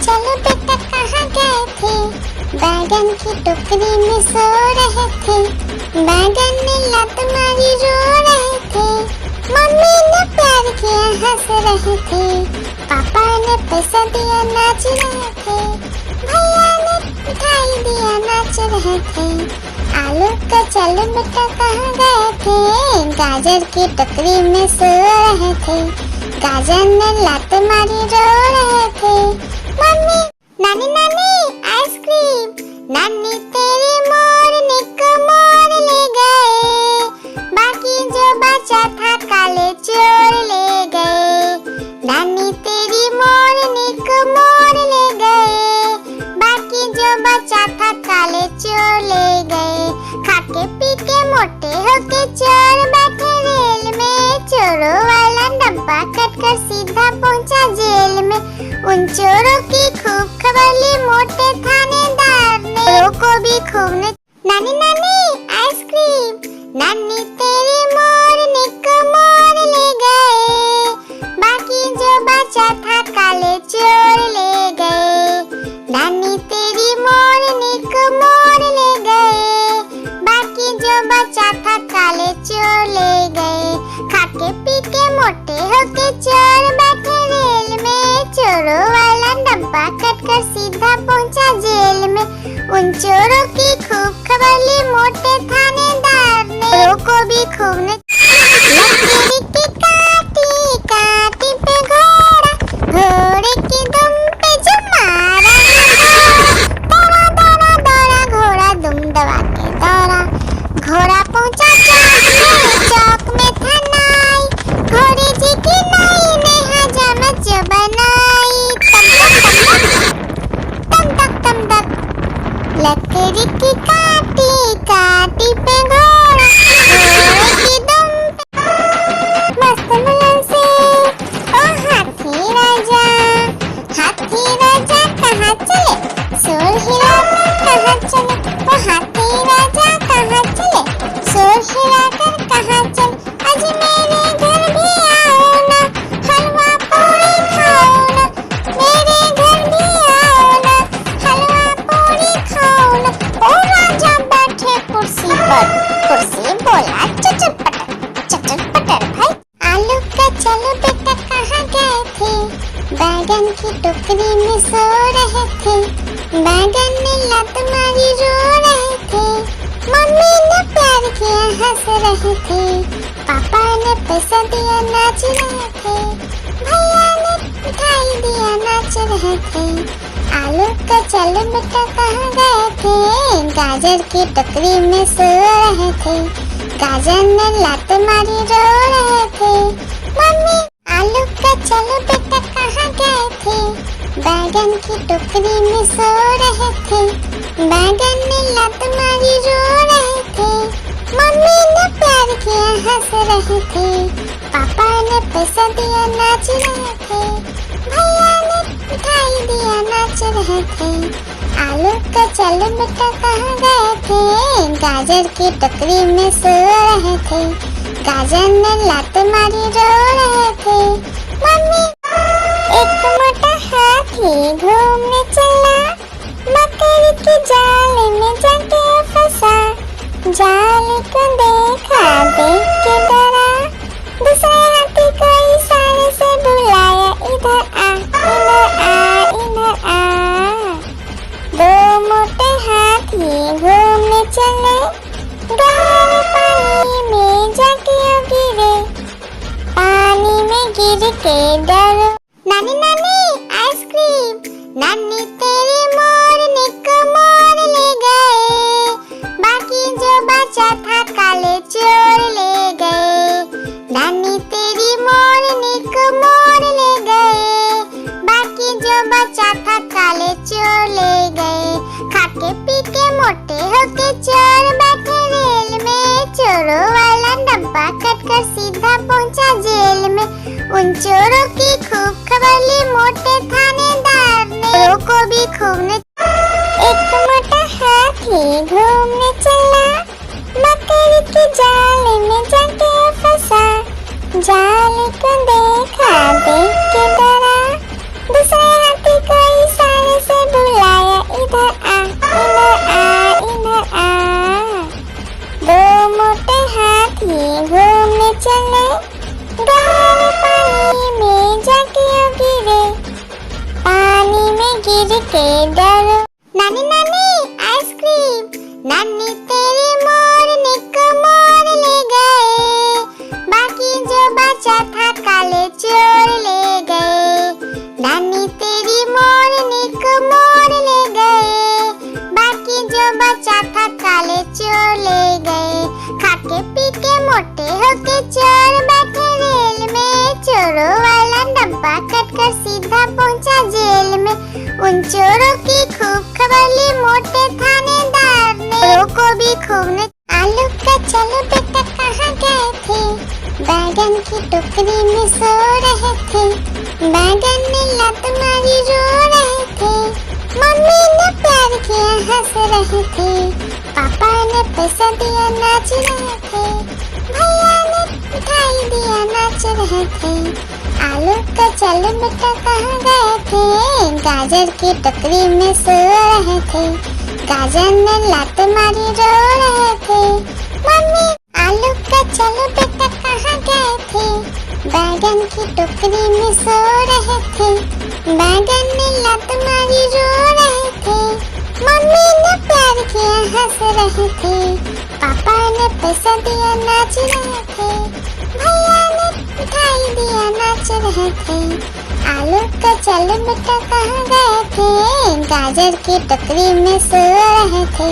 चलो बेटा कहाँ गए थे? बैगन की टोकरी में सो रहे थे। बैगन ने लत मारी रो रहे थे। मम्मी ने प्यार किया हंस रहे थे। पापा ने पैसा दिया नाच रहे थे। भैया ने मिठाई दिया नाच रहे थे। आलू का चलो बेटा कहाँ गए थे? गाजर की टोकरी में सो रहे थे। गाजर ने लात मारी रो रहे थे। मम्मी नानी नानी आइसक्रीम। नानी तेरी मोरनी को मोर ले गए। बाकी जो बचा था काले चोर ले गए। नानी तेरी मोरनी को मोर ले गए। बाकी जो बचा था काले चोर ले गए। खाके पी के मोटे होके चोर बैठे रेल में। चोरों वाला डब्बा कटकर सीधा पहुंचा जेल में। उन चोरों की खूब खबर ली मोटे थानेदार ने। चोरों को भी खूब ने नानी नानी आइसक्रीम। नानी तेरी मोरनी को मोर ले गए। बाकी जो बचा था काले चोर ले गए। नानी तेरी मोरनी को मोर ले गए। बाकी जो बचा था काले चोर ले गए। खाके पी के मोटे होके चोर बैठे रेल में। चोरों वाला डब्बा कटकर सीधा पहुंचा जेल में। उन चोरों की खूब खबर ली मोटे थानेदार ने। चोरों को भी खूब ने लकड़ी की काटी काटी पे घोड़ा। घोड़े की दुम पे जो मारा। दौड़ा दौड़ा दौड़ा घोड़ा दुम दबा के दौड़ा। घोड़ा पहुंचा चौक में था नाई। घोड़े जी की नाई ने हजामत जो बनाई। तम तक लकड़ी की काटी काटी पे घोड़ा। घोड़े की दुम पे मस्त मुलायम से ओ हाथी राजा। हाथी राजा कहाँ चले? शोर हिलाकर कहाँ चले? ओ हाथी राजा कहाँ चले? शोर हिलाकर कहाँ चले? आज मेरे घर भी आओ ना। हलवा पूरी खाओ ना। मेरे घर भी आओ ना। हलवा पूरी खाओ ना। ओ राजा बैठे कुर्सी पर। कुर्सी बोला चचर पटर भाई। आलू का चलो बेटा कहाँ गए थे? बैगन की टोकरी में सो रहे थे। बैगन ने लत मारी रो रहे थे। मम्मी ने प्यार किया हंस रहे थे। पापा ने पैसा दिया नाच रहे थे। भैया ने मिठाई दिया नाच रहे थे। आलू का चलो बेटा कहाँ गए थे? गाजर की टोकरी में सो रहे थे। गाजर ने लात मारी रो रहे थे। मम्मी आलू का चलो बेटा कहाँ गए थे? बैगन की टोकरी में सो रहे थे। बैगन ने लत मारी रो रहे थे। मम्मी ने प्यार किया हंस रहे थे। पापा ने पैसा दिया नाच रहे थे। भैया ने मिठाई दिया नाच रहे थे। आलू का चलो बेटा कहाँ गए थे? गाजर की टोकरी में सो रहे थे। गाजर ने लात मारी रो रहे थे। मम्मी एक मोटा हाथी घूमने चला। मकड़ी के जाल में जाके फंसा। जाल को देखा देख के डरा। दूसरे हाथी को इशारे से बुलाया इधर आ इधर आ इधर आ। दो मोटे हाथी घूमने चले। गहरे पानी में जाके गिरे। पानी में गिर के डरो। नानी नानी आइसक्रीम। नानी तेरी मोरनी को मोर ले गए। बाकी जो बचा था काले चोर ले गए। नानी तेरी मोरनी को मोर ले गए। बाकी जो बचा था काले चोर ले गए। खाके पी के मोटे होके चोर बैठे रेल में। चोरों वाला डब्बा कटकर सीधा पहुंचा जेल में। उन चोरों की खूब खबर ली मोटे थानेदार ने। चोरों को भी कटकर सीधा पहुंचा जेल में। उन चोरों की खूब खबर ली मोटे थानेदार ने, चोरों को भी खूब ने। आलू का चलो बेटा कहाँ गए थे, बैगन की टोकरी में सो रहे थे। बैगन ने लात मारी रो रहे थे, मम्मी ने प्यार किया हंस रहे थे, पापा ने पैसा दिया नाच रहे थे, भैया ने मिठाई दिया नाच रहे थे। आलू का चलो बेटा कहाँ गए थे, गाजर की टोकरी में सो रहे थे। गाजर ने लात मारी रो रहे थे, मम्मी। आलू का चलो बेटा कहाँ गए थे, बैगन की टोकरी में सो रहे थे। बैगन ने लात मारी रो रहे थे, मम्मी ने प्यार किया हंस रहे थे, पापा ने पैसा दिया नाच रहे थे, भैया ने मिठाई दिया नाच रहे थे। आलू का चलो बेटा कहाँ गए थे, गाजर की टोकरी में सो रहे थे।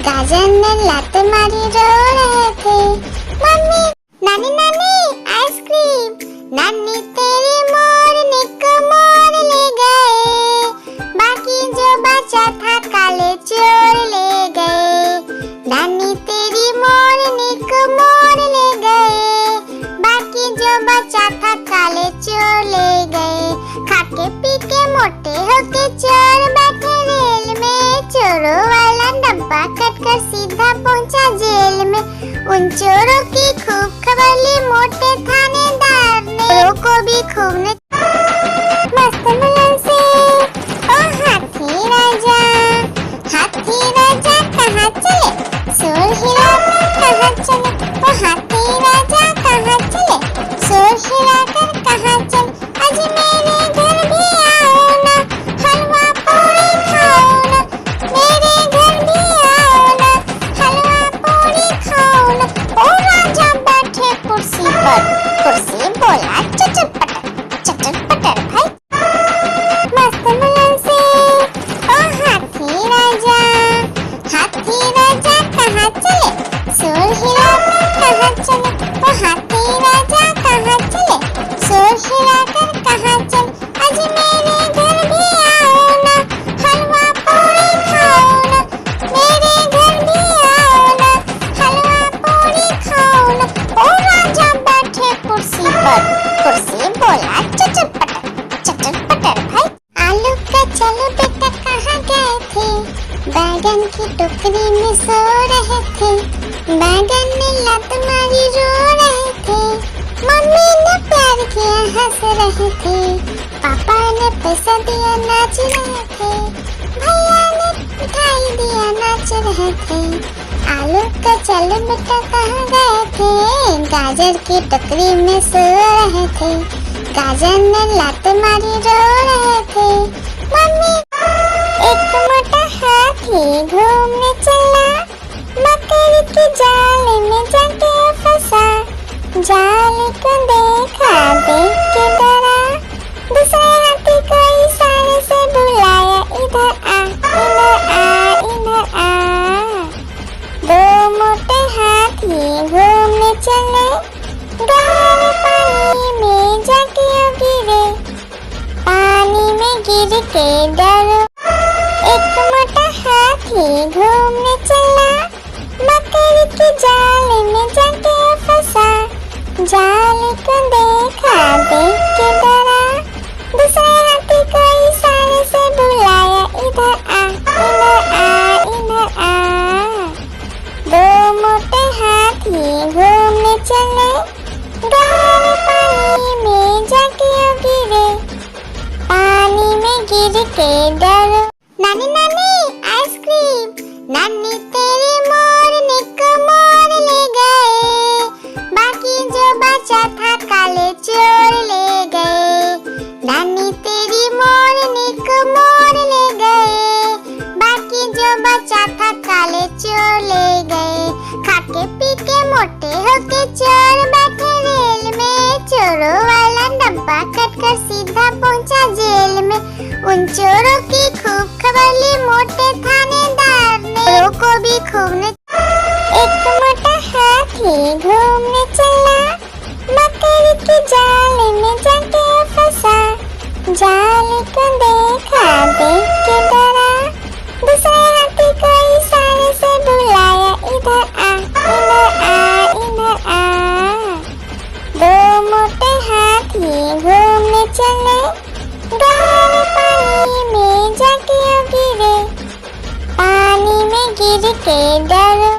गाजर ने लात मारी रो रहे थे, मम्मी। नानी नानी आइसक्रीम, नानी तेरी मोरनी को मोर ले गए, बाकी जो बचा था काले चोर ले गए। नानी तेरी मोरनी को मोर ले गए, बाकी जो बचा था काले चोर ले गए। खाके पी के मोटे होके चोर बैठे रेल में, चोरों वाला डब्बा कटकर सीधा पहुंचा जेल में। उन चोरों की खूब खबर ली मोटे थानेदार ने, चोरों को भी खूब ने। मस्त मुलन से ओ हाथी राजा, हाथी राजा कहाँ चले, सोर हिलाकर कहाँ चले, ओ हाथी राजा कहाँ चले, सोर हिलाकर कहाँ चले। आज मेरे घर भी आओ ना, हलवा पूरी खाओ ना, मेरे घर भी आओ ना, हलवा पूरी खाओ ना। ओ राजा बैठे कुर्सी पर, कुर्सी बोला चटर पटर भाई। मस्त मुलन से ओ हाथी राजा, हाथी राजा कहाँ चले, सोर हिलाकर कहाँ चले, ओ हाथी राजा कहाँ चले, सोर हिलाकर कहाँ चले। आज मेरे घर भी आओ ना, हलवा पूरी खाओ ना, मेरे घर भी आओ ना, हलवा पूरी खाओ ना। ओ राजा बैठे कुर्सी पर, कुर्सी बोला चटर पटर भाई। आलू का चलो बेटा कहाँ गए थे, बैगन की टोकरी में सो रहे थे। बैगन ने लात मारी रो रहे थे, मम्मी ने प्यार किया हंस रहे थे, पापा ने पैसा दिया नाच रहे थे, भैया ने मिठाई दिया नाच रहे थे। आलू का चलो बेटा कहाँ गए थे, गाजर की टोकरी में सो रहे थे। गाजर ने लात मारी रो रहे थे, मम्मी। एक मोटा हाथी घूमने चला, मकड़ी के जाल में जाके फंसा। जाल को देखा देख के डरा, दूसरे हाथी को इशारे से बुलाया, इधर आ इधर आ इधर आ। दो मोटे हाथी घूमने चले, गहरे पानी में जाके गिरे, पानी में गिर के डरो। एक मोटा हाथी घूमने चला, मकड़ी के जाल में जाके फंसा। जाल को देखा देख के डरा, दूसरे हाथी को इशारे से बुलाया, इधर आ इधर आ इधर आ। दो मोटे हाथी घूमने चले, गहरे पानी में जाके गिरे, पानी में गिर के डरो। नानी नानी आइसक्रीम, नानी तेरी मोरनी को मोर ले गए, बाकी जो बचा था काले चोर ले गए। नानी तेरी मोरनी को मोर ले गए, बाकी जो बचा था काले चोर ले गए। खाके पी के मोटे होके चोर बैठे रेल में, चोरों वाला डब्बा कटकर सीधा पहुंचा जेल में। उन चोरों की खूब खबर ली मोटे थानेदार ने, चोरों को भी खूब ने। एक मोटा हाथी घूमने चला, मकड़ी के जाल में जाके फंसा। जाल को देखा, देख के डरा, दूसरे हाथी को इशारे से बुलाया, इधर आ, इधर आ, इधर आ। दो मोटे हाथी घूमने चले, गहरे पानी में जाके गिरे, पानी में गिर के डरो।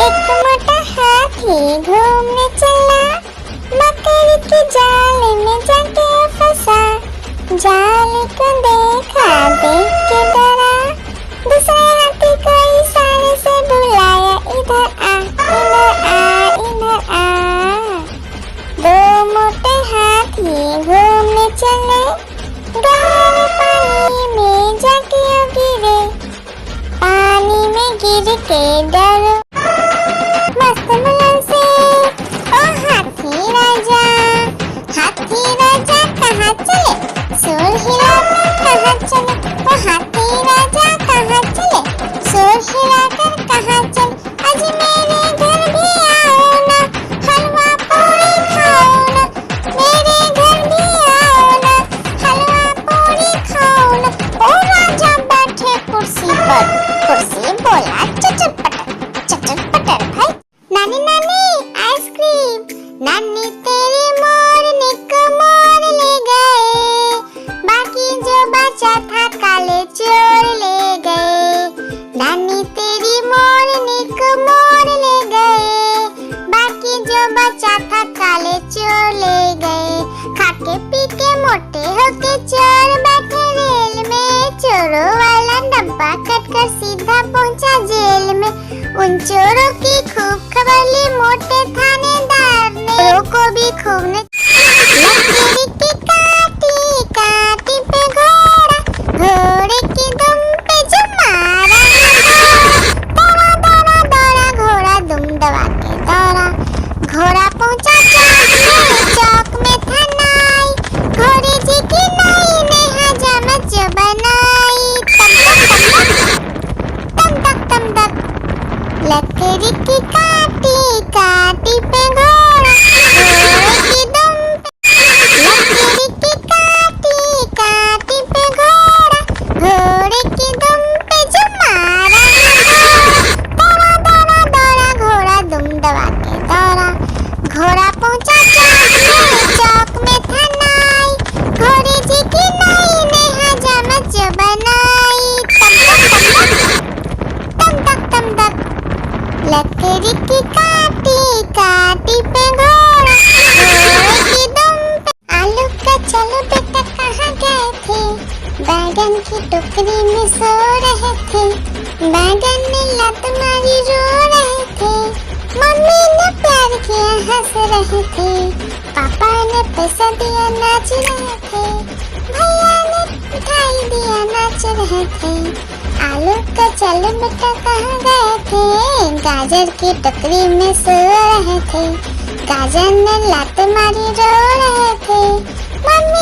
एक मोटा हाथी घूमने चला, मकड़ी के जाल में जाके फंसा, जाल को देखा, देख के डरा, दूसरे हाथी को इशारे से बुलाया, इधर आ, इधर आ, इधर आ। दो मोटे हाथी घूमने चले, गहरे पानी में जाके गिरे, पानी में गिर के डरो। मस्त मुलन से ओ हाथी राजा कहाँ चले, सुर हिलाकर कहाँ चले, ओ हाथी राजा कहाँ चले, सुर हिलाकर कहाँ चले। आज मेरे घर भी आओ ना, हलवा पूरी खाओ ना, मेरे घर भी आओ ना, हलवा पूरी खाओ ना। ओ राजा बैठे कुर्सी पर, कुर्सी बोला चटर पटर भाई। नानी नानी आइसक्रीम, नानी तेरी मोरनी को मोर ले गए, बाकी जो बचा था काले चोर ले गए। नानी तेरी मोरनी को मोर ले गए, बाकी जो बचा था काले चोर ले गए। खाके पी के मोटे होके चोर बैठे रेल में, चोरों वाला डब्बा कटकर सीधा पहुंचा जेल में। उन चोरों की खूब खबर ली मोटे थानेदार ने, चोरों को भी खूब ने लकड़ी की काटी, काटी पे घोड़ा, घोड़े की दुम पे जो मारा, दौड़ा दौड़ा दौड़ा घोड़ा दुम दबा के दौड़ा। घोड़ा पहुंचा चौक में था नाई, घोड़े जी की नाई ने हजामत जो बनाई। तम तक लकड़ी की काटी, काटी पे घोड़ा, घोड़े की दुम पे, लकड़ी की काटी, काटी पे घोड़ा, घोड़े की दुम पे जो मारा, दौड़ा दौड़ा दौड़ा घोड़ा दुम दबा के दौड़ा। घोड़ा पहुंचा चौक में था नाई, घोड़े जी की नाई ने हजामत जो बनाई। तम तक लकड़ी की काटी, काटी पे घोड़ा, घोड़े की दुम पे। आलू का चलो बेटा कहाँ गए थे, बैगन की टोकरी में सो रहे थे, बैगन ने लत मारी रो रहे थे, मम्मी ने प्यार किया हंस रहे थे, पापा ने पैसा दिया नाच रहे थे, भैया ने मिठाई दिया नाच रहे थे। आलू का चलो बेटा कहाँ गए थे, गाजर की टोकरी में सो रहे थे, गाजर ने लात मारी रो रहे थे, मम्मी